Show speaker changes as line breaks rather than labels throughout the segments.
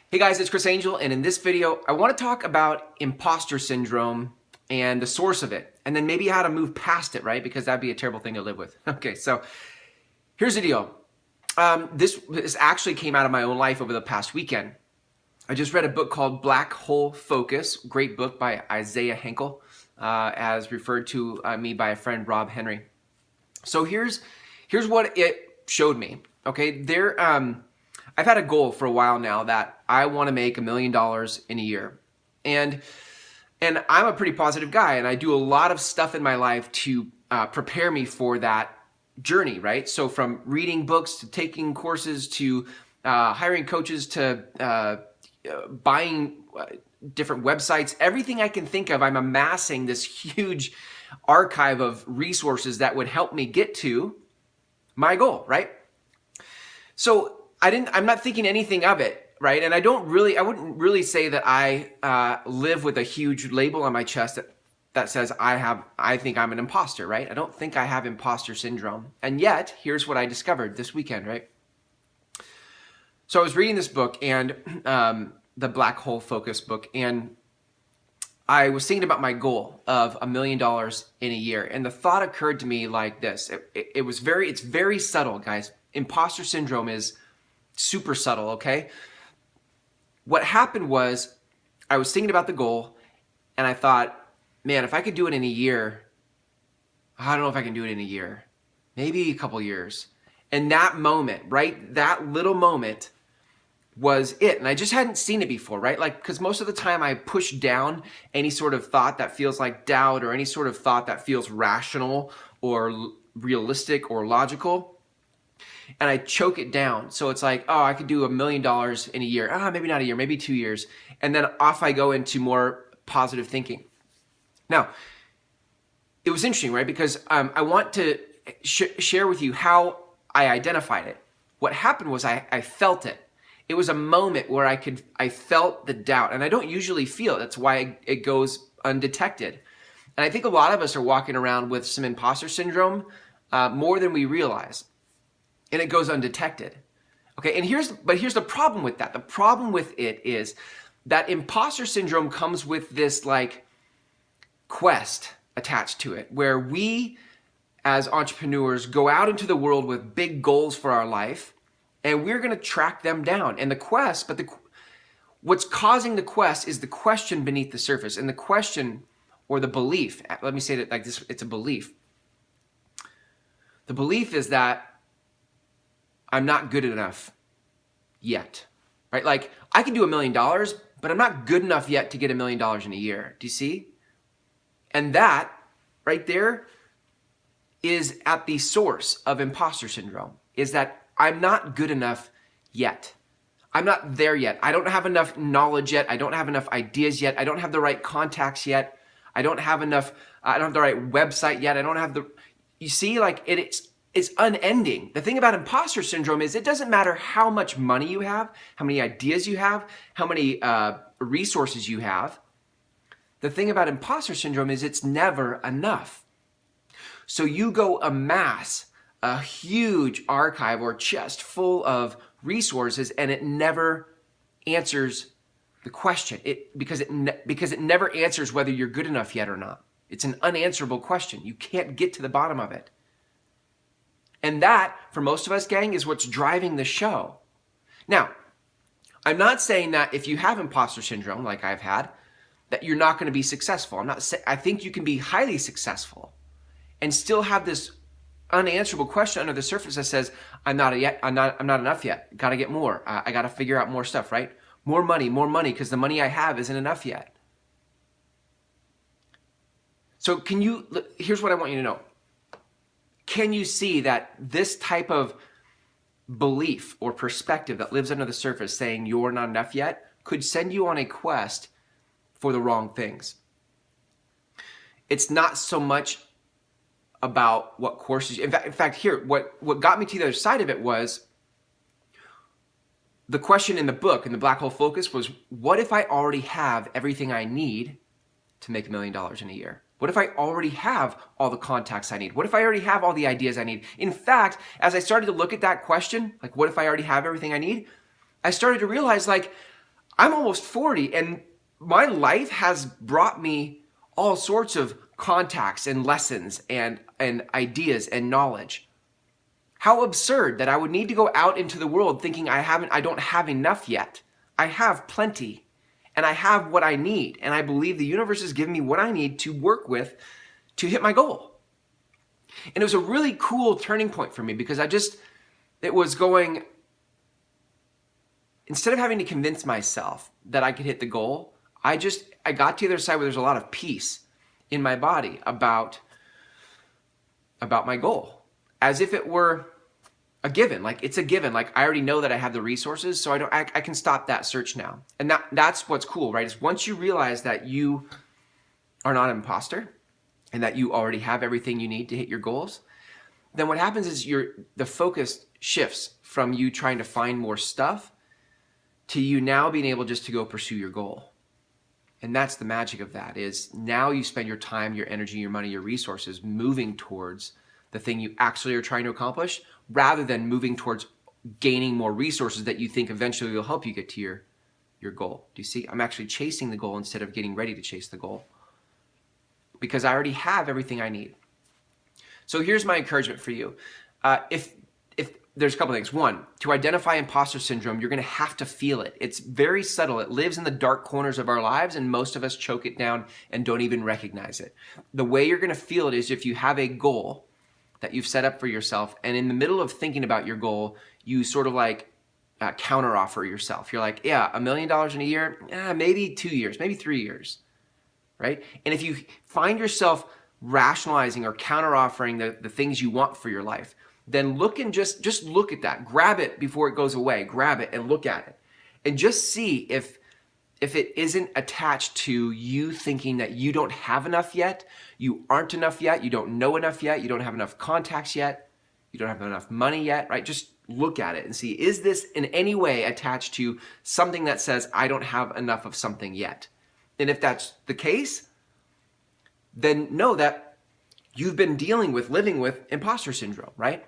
Hey guys, it's Chris Angel, and in this video, I want to talk about imposter syndrome and the source of it, and then maybe how to move past it, right? Because that'd be a terrible thing to live with. Okay, so here's the deal. This actually came out of my own life over the past weekend. I just read a book called Black Hole Focus, great book by Isaiah Henkel, as referred to me by a friend, Rob Henry. So here's what it showed me. Okay, I've had a goal for a while now that I want to make $1 million in a year. And I'm a pretty positive guy, and I do a lot of stuff in my life to prepare me for that journey, right? So from reading books to taking courses to hiring coaches to buying different websites, everything I can think of, I'm amassing this huge archive of resources that would help me get to my goal, right? So I'm not thinking anything of it, right? And I wouldn't really say that I live with a huge label on my chest that says I think I'm an imposter, right? I don't think I have imposter syndrome. And yet, here's what I discovered this weekend, right? So I was reading this book, and the Black Hole Focus book, and I was thinking about my goal of $1 million in a year. And the thought occurred to me like this. It's very subtle, guys. Imposter syndrome is super subtle, okay? What happened was I was thinking about the goal, and I thought, man, if I could do it in a year, I don't know if I can do it in a year, maybe a couple years. And that moment, right, that little moment was it. And I just hadn't seen it before, right? Like, because most of the time I push down any sort of thought that feels like doubt or any sort of thought that feels rational or realistic or logical. And I choke it down. So it's like, oh, I could do $1 million in a year. Maybe not a year, maybe 2 years. And then off I go into more positive thinking. Now, it was interesting, right? Because I want to share with you how I identified it. What happened was I felt it. It was a moment where I felt the doubt. And I don't usually feel it. That's why it goes undetected. And I think a lot of us are walking around with some imposter syndrome more than we realize. And it goes undetected. Okay, and here's the problem with that. The problem with it is that imposter syndrome comes with this like quest attached to it, where we as entrepreneurs go out into the world with big goals for our life, and we're going to track them down. And what's causing the quest is the question beneath the surface. And the question, or the belief, let me say it like this, it's a belief. The belief is that I'm not good enough yet, right? Like I can do $1 million, but I'm not good enough yet to get $1 million in a year. Do you see? And that right there is at the source of imposter syndrome, is that I'm not good enough yet. I'm not there yet. I don't have enough knowledge yet. I don't have enough ideas yet. I don't have the right contacts yet. I don't have the right website yet. You see, like it's unending. The thing about imposter syndrome is it doesn't matter how much money you have, how many ideas you have, how many resources you have. The thing about imposter syndrome is it's never enough. So you go amass a huge archive or chest full of resources, and it never answers the question. Because it never answers whether you're good enough yet or not. It's an unanswerable question. You can't get to the bottom of it. And that, for most of us, gang, is what's driving the show. Now, I'm not saying that if you have imposter syndrome, like I've had, that you're not going to be successful. I think you can be highly successful and still have this unanswerable question under the surface that says, I'm not enough yet. Got to get more. I got to figure out more stuff, right? More money, because the money I have isn't enough yet. So here's what I want you to know. Can you see that this type of belief or perspective that lives under the surface saying you're not enough yet could send you on a quest for the wrong things? It's not so much about what courses. In fact, here, what got me to the other side of it was the question in the book, in the Black Hole Focus, was what if I already have everything I need to make $1 million in a year? What if I already have all the contacts I need? What if I already have all the ideas I need? In fact, as I started to look at that question, like what if I already have everything I need? I started to realize like I'm almost 40 and my life has brought me all sorts of contacts and lessons and ideas and knowledge. How absurd that I would need to go out into the world thinking I don't have enough yet. I have plenty and I have what I need. And I believe the universe has given me what I need to work with to hit my goal. And it was a really cool turning point for me because it was going, instead of having to convince myself that I could hit the goal, I got to the other side where there's a lot of peace in my body about my goal. As if it were a given, like it's a given. Like I already know that I have the resources, so I can stop that search now. And that's what's cool, right? Is once you realize that you are not an imposter and that you already have everything you need to hit your goals, then what happens is the focus shifts from you trying to find more stuff to you now being able just to go pursue your goal. And that's the magic of that, is now you spend your time, your energy, your money, your resources moving towards the thing you actually are trying to accomplish, rather than moving towards gaining more resources that you think eventually will help you get to your goal. Do you see? I'm actually chasing the goal instead of getting ready to chase the goal, because I already have everything I need. So here's my encouragement for you. If there's a couple things. One, to identify imposter syndrome, you're going to have to feel it. It's very subtle. It lives in the dark corners of our lives, and most of us choke it down and don't even recognize it. The way you're going to feel it is if you have a goal that you've set up for yourself, and in the middle of thinking about your goal, you sort of like counteroffer yourself. You're like, yeah, $1 million in a year, maybe 2 years, maybe 3 years, right? And if you find yourself rationalizing or counteroffering the things you want for your life, then look and just look at that. Grab it before it goes away. Grab it and look at it. And just see if it isn't attached to you thinking that you don't have enough yet, you aren't enough yet, you don't know enough yet, you don't have enough contacts yet, you don't have enough money yet, right? Just look at it and see, is this in any way attached to something that says, I don't have enough of something yet? And if that's the case, then know that you've been living with imposter syndrome, right?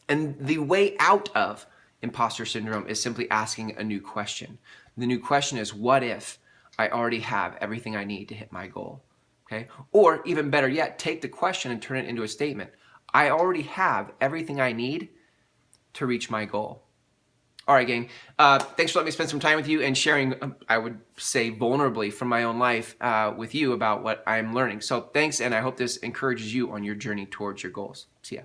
And the way out of imposter syndrome is simply asking a new question. The new question is, what if I already have everything I need to hit my goal? Okay? Or even better yet, take the question and turn it into a statement. I already have everything I need to reach my goal. All right, gang. Thanks for letting me spend some time with you and sharing, I would say vulnerably from my own life with you about what I'm learning. So thanks, and I hope this encourages you on your journey towards your goals. See ya.